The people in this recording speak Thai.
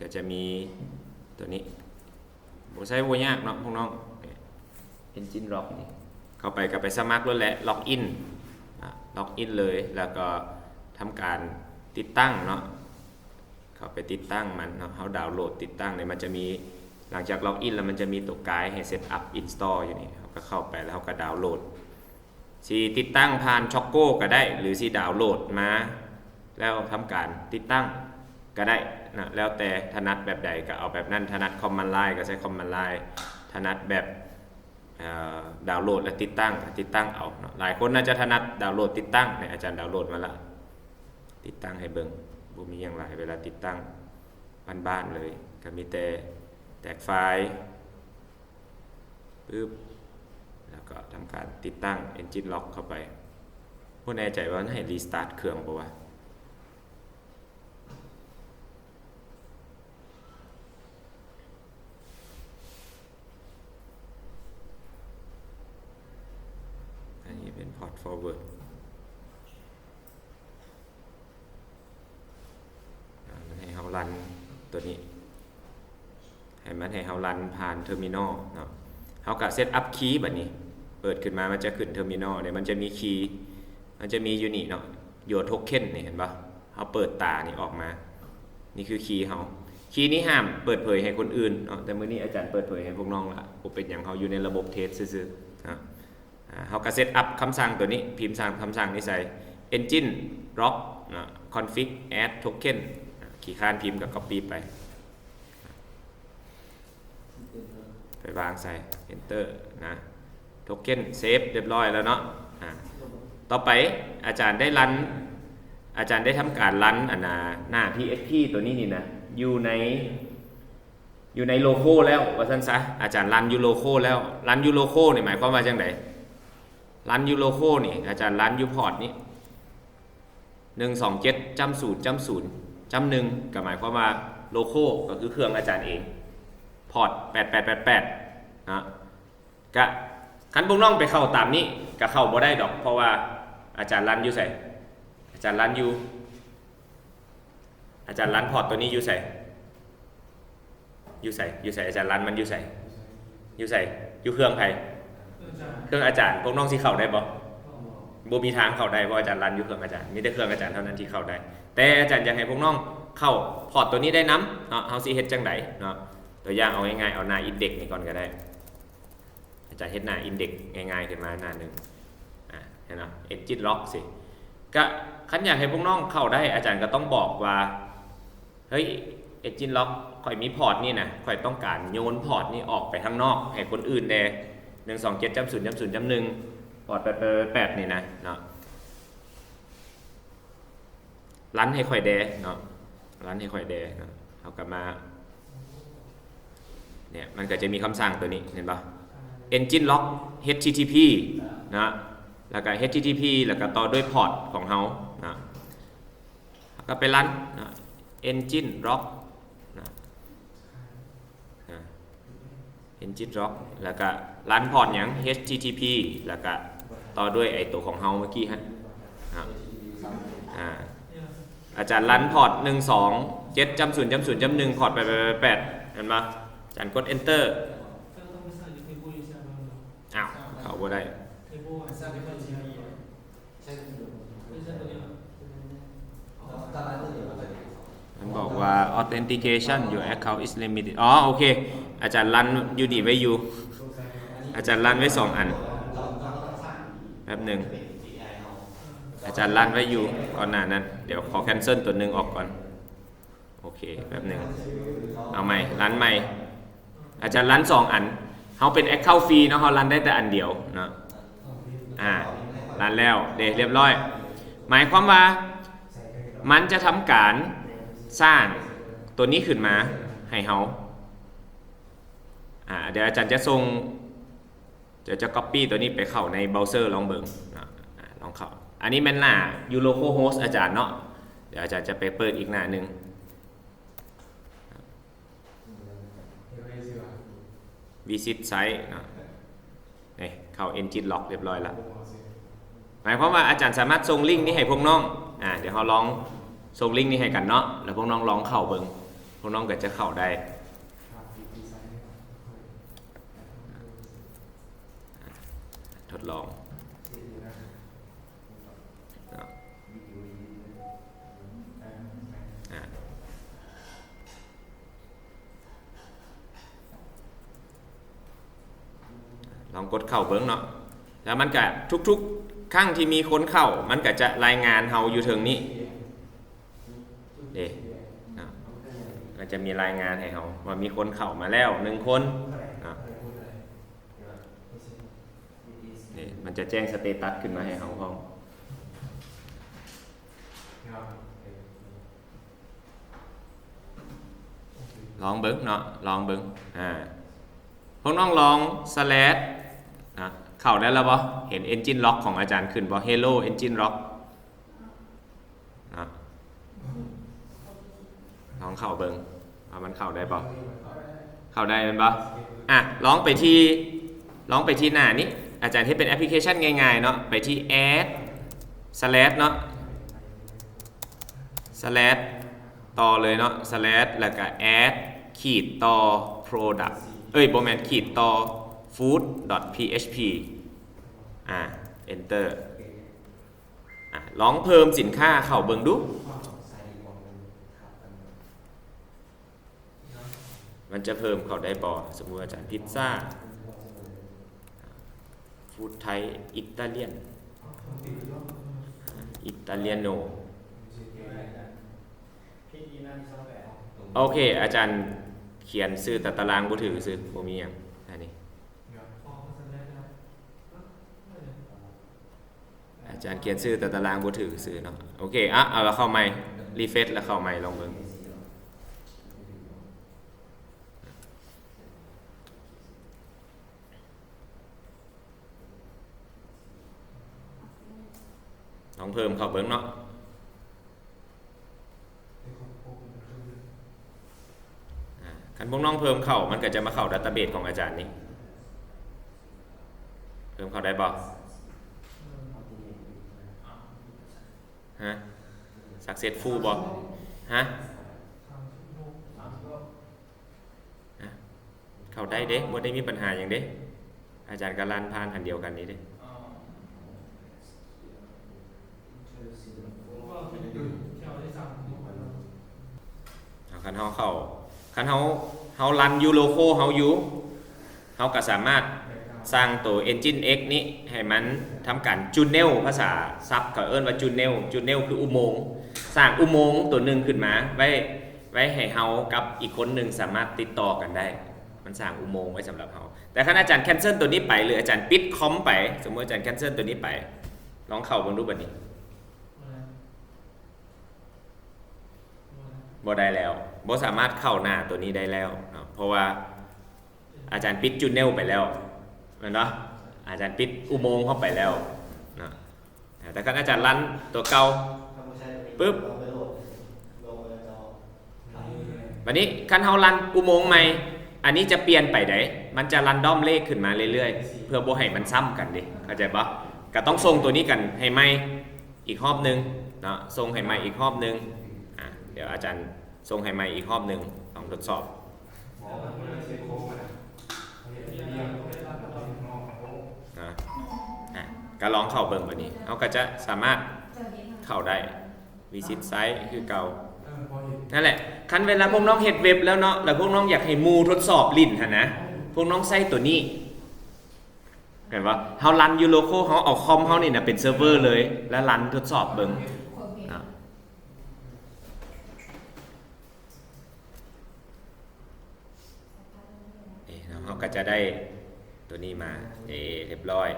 ก็จะมีตัวนี้บ่ใช้บ่ยากเนาะพวกน้อง Engine Lock นี่เข้าไปก็ไปสมัครแล้วแหละล็อกอินเลยแล้วก็ทำการติดตั้งเนาะเข้าไปติดตั้งมันเนาะเฮาดาวน์โหลดติดตั้งเนี่ยมันจะมีหลังจากล็อกอินแล้วมันจะมีตัวไกด์ให้เซตอัพอินสตอลอยู่นี่เฮาก็เข้าไปแล้วเฮาก็ดาวน์โหลดสิติดตั้งผ่านช็อกโก้ก็ได้หรือสิดาวน์โหลดมาแล้วทำการติดตั้งก็ได้นะแล้วแต่ถนัดแบบใดก็เอาแบบนั้นถนัดคอมมานด์ไลน์ก็ใช้คอมมานด์ไลน์ถนัดแบบดาวน์โหลดและติดตั้งเอาเนาะหลายคนน่าจะถนัดดาวน์โหลดติดตั้งเนี่ยอาจารย์ดาวน์โหลดมาละติดตั้งให้เบิ่งบ่มีอย่างไรเวลาติดตั้งบ้านๆเลยก็มีแต่แตกไฟล์ปึ๊บแล้วก็ทำการติดตั้ง Engine Lock เข้าไปบ่แน่ใจว่าให้รีสตาร์ทเครื่องบ่วะเป็น port forward มันให้เรารันตัวนี้มันให้เรารันผ่านเทอร์มินอลเนาะเราก็เซตอัพคีย์แบบนี้เปิดขึ้นมามันจะขึ้นเทอร์มินอลเนี่ยมันจะมีคีย์มันจะมีอยู่นี่เนาะโยโทเค็นนี่เห็นปะเราเปิดตานี่ออกมานี่คือคีย์เราคีย์นี้ห้ามเปิดเผยให้คนอื่นเนาะแต่มื้อนี้อาจารย์เปิดเผยให้พวกน้องละบ่เป็นหยังเขาอยู่ในระบบเทสซื่อๆนะเขาก็เซตอัพคำสั่งตัวนี้พิมพ์คำสั่งนี้ใส่ engine lock config add token ขี่ข้านพิมพ์กับ copy ไปวางใส่ enter นะ token save เรียบร้อยแล้วเนาะต่อไปอาจารย์ได้ทำการรันหน้า PHP ตัวนี้นี่นะอยู่ในโลโก้แล้วว่าซั่นซะอาจารย์รันอยู่โลโก้แล้วรันอยู่โลโก้นี่หมายความว่าจังได๋รันยูโลโก้นี่อาจารย์รันยูพอร์ตนี้127จำ0จำ1ก็หมายความว่าโลโก้ก็คือเครื่องอาจารย์เองพอร์ต8888นะก็คันพวกน้องไปเข้าตามนี้ก็เข้าบ่ได้ดอกเพราะว่าอาจารย์รันอยู่ไสอาจารย์รันพอร์ตตัวนี้อยู่ไสอาจารย์รันมันอยู่ไสอยู่เครื่องใครเครื่องอาจารย์พวกน้องที่เข้าได้บ่มีทางเข้าได้เพราะอาจารย์รันอยู่เครื่องอาจารย์มีแต่เครื่องอาจารย์เท่านั้นที่เข้าได้แต่อาจารย์อยากให้พวกน้องเข้าพอร์ตตัวนี้ได้นำเนาะเฮาสิเฮ็ดจังไดเนาะตัวอย่างเอาง่ายๆเอาหน้าอินเด็กซ์นี่ก่อนก็ได้อาจารย์เฮ็ดหน้าอินเด็กซ์ง่ายๆขึ้นมาหน้านึงเห็นเนาะ Engine Lock สิก็คันอยากให้พวกน้องเข้าได้อาจารย์ก็ต้องบอกว่าเฮ้ย Engine Lock ข่อยมีพอร์ตนี่นะข่อยต้องการโยนพอร์ตนี่ออกไปข้างนอกให้คนอื่นได้127จำ0จำ0จำ1พอร์ต88นี่นะเนาะรันให้ค่อยแดเนาะรันให้ค่อยแดเนาะเอากลับมาเนี่ยมันก็จะมีคำสั่งตัวนี้เห็นปะ Engine Lock HTTP นะแล้วก็ HTTP แล้วก็ต่อด้วยพอร์ตของเฮานะก็ไปรันนะ Engine Lock Engine Lock แล้วก็รันพอร์ตอย่าง HTTP แล้วก็ต่อด้วยไอตัวของเฮาเมื่อกี้ฮะอาจารย์รันพอร์ต127จำ0จำ0จำ1พอร์ต88เห็นปะอาจารย์กด Enter อ้าวเข้าบ่ได้มันบอกว่า authentication your account is limited อ๋อโอเคอาจารย์รันอยู่ดีไว้อยู่อาจารย์รันไว้2อันแป๊บนึงอาจารย์รันไว้อยู่ก่อนหน้านั้นเดี๋ยวขอแคนเซิลตัวนึงออกก่อนโอเคแป๊บนึงเอาใหม่รันใหม่อาจารย์รัน2อันเฮาเป็น account ฟรีเนาะเฮารันได้แต่อันเดียวเนาะรันแล้วเรียบร้อยหมายความว่ามันจะทำการสร้างตัวนี้ขึ้นมาให้เฮาเดี๋ยวอาจารย์จะส่งจะ copy ตัวนี้ไปเข้าในเบราว์เซอร์ลองเบิ่งลองเข้าอันนี้มันหน้า localhost อาจารย์เนาะเดี๋ยวอาจารย์จะไปเปิดอีกหน้านึง visit site เนาะนี่เข้า Engine Lock เรียบร้อยแล้วหมายความว่าอาจารย์สามารถส่งลิงก์นี้ให้พวกน้องเดี๋ยวเราลองส่งลิงก์นี้ให้กันเนาะแล้วพวกน้องลองเข้าเบิ่ง พวกน้องก็จะเข้าได้ทดลองลองกดเข้าเบิ้งเนาะแล้วมันก็ทุกๆครั้งที่มีคนเข้ามันก็จะรายงานเฮาอยู่ถึงนี้เด้ก็จะมีรายงานให้เฮาว่ามีคนเข้ามาแล้ว1คนนี่มันจะแจ้งสเตตัสขึ้นมาให้เฮาพร้อมลองเบิ้งเนาะลองเบิ้งพวกน้องลอง/นะเข้าได้แล้วบ่เห็น Engine Lock ของอาจารย์ขึ้นบ่ Hello Engine Lock นะลองเข้าเบิ่งว่ามันเข้าได้บ่เข้าได้แม่นบ่ลองไปที่หน้านี้อาจารย์ให้เป็นแอปพลิเคชันง่ายๆเนาะไปที่ add / เนาะ/ต่อเลยเนาะ/ แล้วก็ add ขีดต่อ productบ่แม่นขีดต่อ food.php enter ลองเพิ่มสินค้าเข้าเบิ่งดูมันจะเพิ่มเข้าได้บ่สมมุติอาจารย์พิซซ่าฟู้ดไทยอิตาเลียนโนโอเคอาจารย์เขียนชื่อแต่ตารางบ่ถือชื่อบ่มีหยังอันนี้อาจารย์เขียนชื่อแต่ตารางบ่ถือชื่อเนาะโอเคเอาแล้วเข้าใหม่รีเฟรชแล้วเข้าใหม่ลองเบิ่งลองเพิ่มเข้าเบิ่งเนาะคันพวกน้องเพิ่มเข้ามันก็จะมาเข้าดัตต้าเบสของอาจารย์นี่เพิ่มเข้าได้บ่successful บ่เข้าได้เด้บ่ได้มีปัญหาหยังเด้อาจารย์ก็ลั่นผ่านอันเดียวกันนี่เด้คันเฮารันยูโลโคเฮาอยู่เฮาก็สามารถสร้างตัว Engine X นี้ให้มันทำการจูนเนลภาษาซับเขาเอิ้นว่าจูนเนลคืออุโมงค์สร้างอุโมงค์ตัวหนึ่งขึ้นมาไว้ให้เฮากับอีกคนหนึ่งสามารถติดต่อกันได้มันสร้างอุโมงค์ไว้สำหรับเฮาแต่ถ้าอาจารย์แคนเซิลตัวนี้ไปหรืออาจารย์ปิดคอมไปสมมติอาจารย์แคนเซิลตัวนี้ไปลองเข้าเบิ่งดูบัดนี้บ่ได้แล้วบ่สามารถเข้าหน้าตัวนี้ได้แล้วเพราะว่าอาจารย์ปิดจูนเนลไปแล้วแม่นบ่อาจารย์ปิดอุโมงค์เข้าไปแล้วนะแต่คันอาจารย์รันตัวเก่าปึ๊บบัดนี้คันเฮารันอุโมงค์ใหม่อันนี้จะเปลี่ยนไปได้มันจะรันดอมเลขขึ้นมาเรื่อยๆเพื่อบ่ให้มันซ้ำกันดิเข้าใจบ่ก็ต้องส่งตัวนี้กันให้ใหม่อีกรอบนึงเนาะส่งให้ใหม่อีกรอบนึงเดี๋ยวอาจารย์ส่งให้ใหม่อีกรอบนึงลองทดสอบก็ลองเข้าเบิ่งบัดนี้เขาก็จะสามารถเข้าได้visit site คือเก่านั่นแหละคันเวลาพวกน้องเฮ็ดเว็บแล้วเนาะแล้วพวกน้องอยากให้หมู่ทดสอบลิ้นหั่นนะพวกน้องใช้ตัวนี้เห็นป่ะเฮารันอยู่โลโก้เฮาเอาคอมเฮานี่น่ะเป็นเซิร์ฟเวอร์เลยแล้วรันทดสอบเบิ่งเราก็จะได้ตัวนี้มาเรียบร้อย